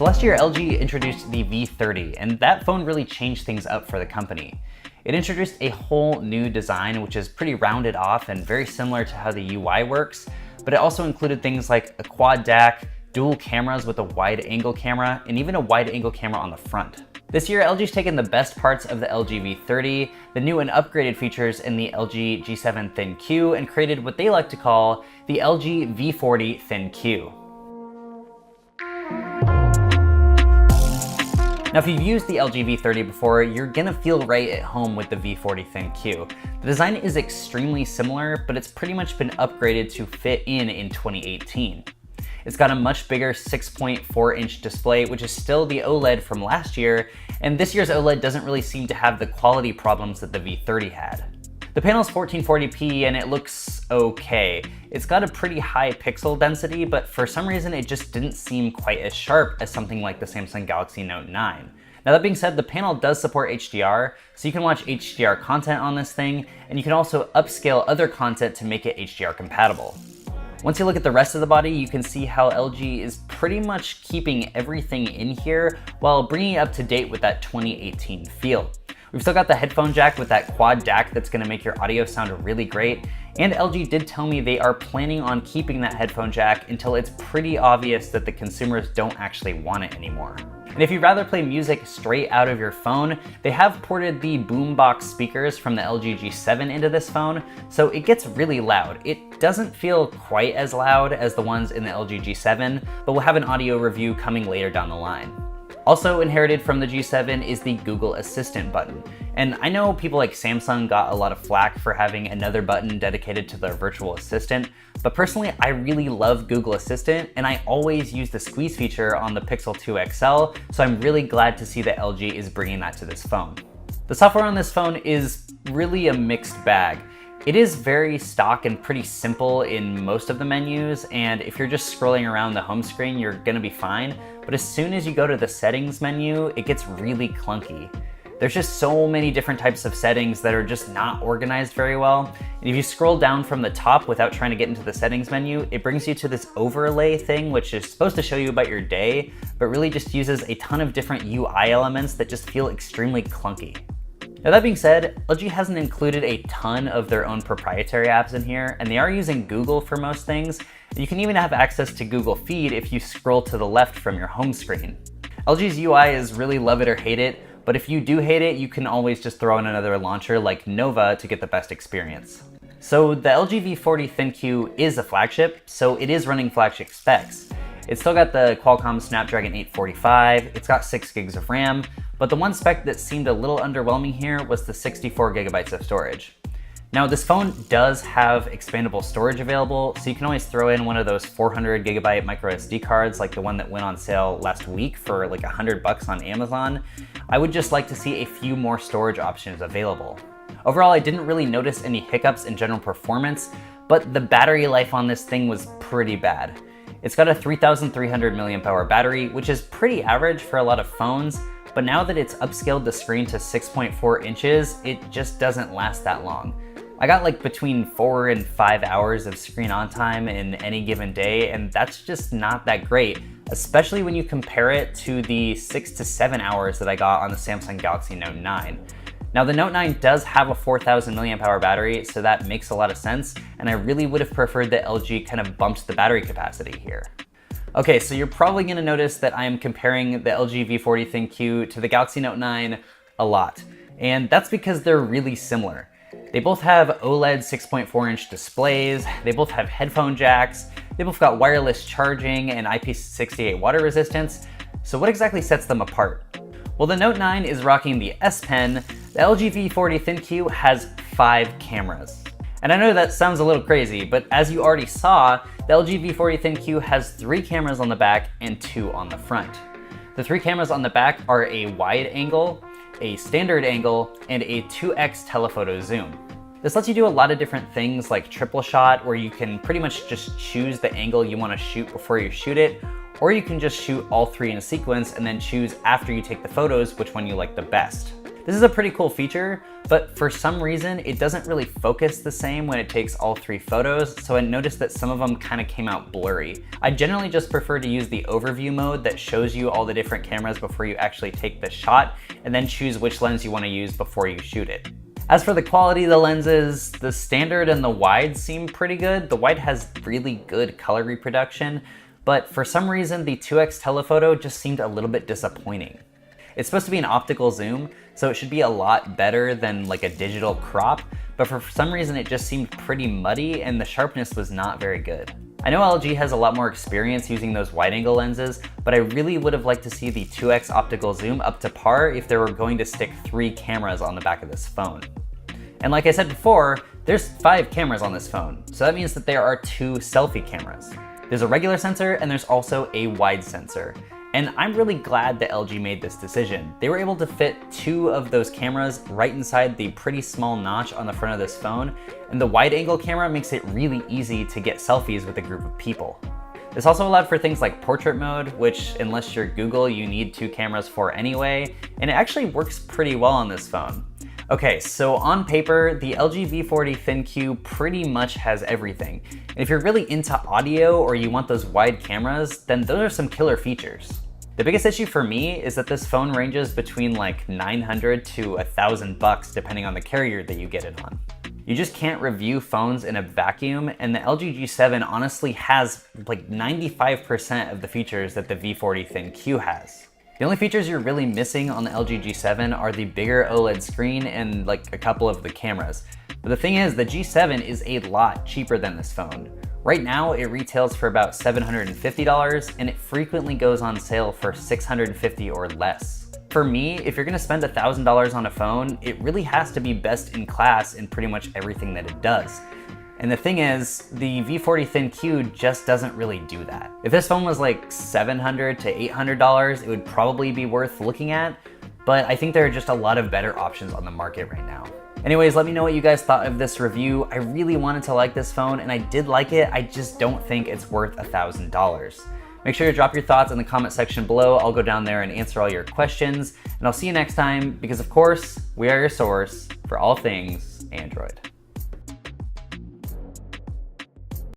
So last year, LG introduced the V30, and that phone really changed things up for the company. It introduced a whole new design, which is pretty rounded off and very similar to how the UI works, but it also included things like a quad DAC, dual cameras with a wide angle camera, and even a wide angle camera on the front. This year, LG's taken the best parts of the LG V30, the new and upgraded features in the LG G7 ThinQ, and created what they like to call the LG V40 ThinQ. Now, if you've used the LG V30 before, you're gonna feel right at home with the V40 ThinQ. The design is extremely similar, but it's pretty much been upgraded to fit in 2018. It's got a much bigger 6.4-inch display, which is still the OLED from last year, and this year's OLED doesn't really seem to have the quality problems that the V30 had. The panel's 1440p and it looks okay. It's got a pretty high pixel density, but for some reason it just didn't seem quite as sharp as something like the Samsung Galaxy Note 9. Now that being said, the panel does support HDR, so you can watch HDR content on this thing, and you can also upscale other content to make it HDR compatible. Once you look at the rest of the body, you can see how LG is pretty much keeping everything in here while bringing it up to date with that 2018 feel. We've still got the headphone jack with that quad DAC that's gonna make your audio sound really great, and LG did tell me they are planning on keeping that headphone jack until it's pretty obvious that the consumers don't actually want it anymore. And if you'd rather play music straight out of your phone, they have ported the boombox speakers from the LG G7 into this phone, so it gets really loud. It doesn't feel quite as loud as the ones in the LG G7, but we'll have an audio review coming later down the line. Also inherited from the G7 is the Google Assistant button. And I know people like Samsung got a lot of flack for having another button dedicated to their virtual assistant, but personally, I really love Google Assistant, and I always use the squeeze feature on the Pixel 2 XL, so I'm really glad to see that LG is bringing that to this phone. The software on this phone is really a mixed bag. It is very stock and pretty simple in most of the menus, and if you're just scrolling around the home screen, you're gonna be fine. But as soon as you go to the settings menu, it gets really clunky. There's just so many different types of settings that are just not organized very well. And if you scroll down from the top without trying to get into the settings menu, it brings you to this overlay thing, which is supposed to show you about your day, but really just uses a ton of different UI elements that just feel extremely clunky. Now that being said, LG hasn't included a ton of their own proprietary apps in here, and they are using Google for most things. You can even have access to Google Feed if you scroll to the left from your home screen. LG's UI is really love it or hate it, but if you do hate it, you can always just throw in another launcher like Nova to get the best experience. So the LG V40 ThinQ is a flagship, so it is running flagship specs. It's still got the Qualcomm Snapdragon 845, it's got 6 gigs of RAM, but the one spec that seemed a little underwhelming here was the 64 gigabytes of storage. Now this phone does have expandable storage available, so you can always throw in one of those 400 gigabyte micro SD cards like the one that went on sale last week for like $100 on Amazon. I would just like to see a few more storage options available. Overall, I didn't really notice any hiccups in general performance, but the battery life on this thing was pretty bad. It's got a 3,300 mAh battery, which is pretty average for a lot of phones, but now that it's upscaled the screen to 6.4 inches, it just doesn't last that long. I got like between 4 and 5 hours of screen on time in any given day, and that's just not that great, especially when you compare it to the 6 to 7 hours that I got on the Samsung Galaxy Note 9. Now the Note 9 does have a 4,000 mAh battery, so that makes a lot of sense, and I really would have preferred that LG kind of bumped the battery capacity here. Okay, so you're probably gonna notice that I am comparing the LG V40 ThinQ to the Galaxy Note 9 a lot, and that's because they're really similar. They both have OLED 6.4-inch displays, they both have headphone jacks, they both got wireless charging and IP68 water resistance, so what exactly sets them apart? Well, the Note 9 is rocking the S Pen, the LG V40 ThinQ has 5 cameras. And I know that sounds a little crazy, but as you already saw, the LG V40 ThinQ has 3 cameras on the back and 2 on the front. The 3 cameras on the back are a wide angle, a standard angle, and a 2x telephoto zoom. This lets you do a lot of different things like triple shot, where you can pretty much just choose the angle you want to shoot before you shoot it, or you can just shoot all 3 in a sequence and then choose after you take the photos which one you like the best. This is a pretty cool feature, but for some reason, it doesn't really focus the same when it takes all 3 photos, so I noticed that some of them kind of came out blurry. I generally just prefer to use the overview mode that shows you all the different cameras before you actually take the shot, and then choose which lens you want to use before you shoot it. As for the quality of the lenses, the standard and the wide seem pretty good. The wide has really good color reproduction, but for some reason, the 2x telephoto just seemed a little bit disappointing. It's supposed to be an optical zoom, so it should be a lot better than like a digital crop, but for some reason it just seemed pretty muddy and the sharpness was not very good. I know LG has a lot more experience using those wide-angle lenses, but I really would have liked to see the 2x optical zoom up to par if they were going to stick 3 cameras on the back of this phone. And like I said before, there's 5 cameras on this phone, so that means that there are 2 selfie cameras. There's a regular sensor and there's also a wide sensor. And I'm really glad that LG made this decision. They were able to fit 2 of those cameras right inside the pretty small notch on the front of this phone, and the wide angle camera makes it really easy to get selfies with a group of people. This also allowed for things like portrait mode, which unless you're Google, you need 2 cameras for anyway, and it actually works pretty well on this phone. Okay, so on paper, the LG V40 ThinQ pretty much has everything. And if you're really into audio or you want those wide cameras, then those are some killer features. The biggest issue for me is that this phone ranges between like $900 to $1,000 depending on the carrier that you get it on. You just can't review phones in a vacuum, and the LG G7 honestly has like 95% of the features that the V40 ThinQ has. The only features you're really missing on the LG G7 are the bigger OLED screen and like a couple of the cameras. But the thing is, the G7 is a lot cheaper than this phone. Right now, it retails for about $750 and it frequently goes on sale for $650 or less. For me, if you're gonna spend $1,000 on a phone, it really has to be best in class in pretty much everything that it does. And the thing is, the V40 ThinQ just doesn't really do that. If this phone was like $700 to $800, it would probably be worth looking at, but I think there are just a lot of better options on the market right now. Anyways, let me know what you guys thought of this review. I really wanted to like this phone and I did like it, I just don't think it's worth $1,000. Make sure to drop your thoughts in the comment section below. I'll go down there and answer all your questions, and I'll see you next time because of course, we are your source for all things Android.